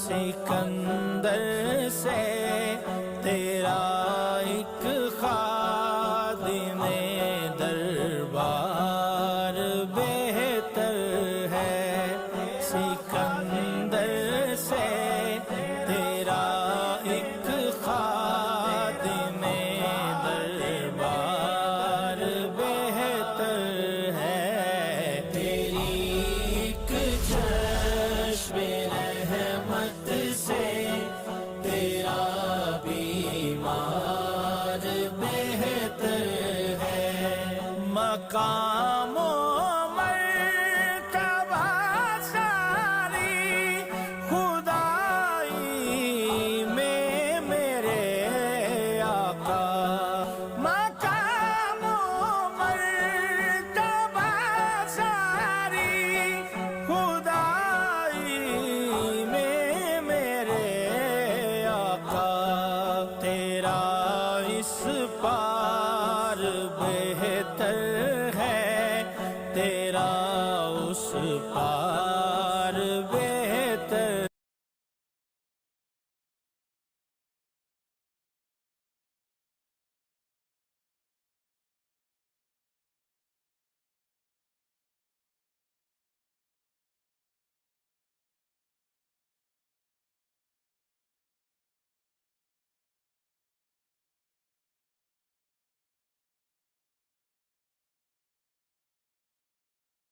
سکندر سے تیرا ایک خادم دربار بہتر ہے، سکندر سے تیرا ایک خادم دربار بہتر ہے، تیری ایک چشم رحمت سے تیرا بیمار بہتر ہے، مقام و مرتبہ ساری خدائی میں میرے آقا، مقام و مرتبہ ساری خدائی میں میرے آقا، تیرا اس پار بہتر ہے، تیرا اس پار بہتر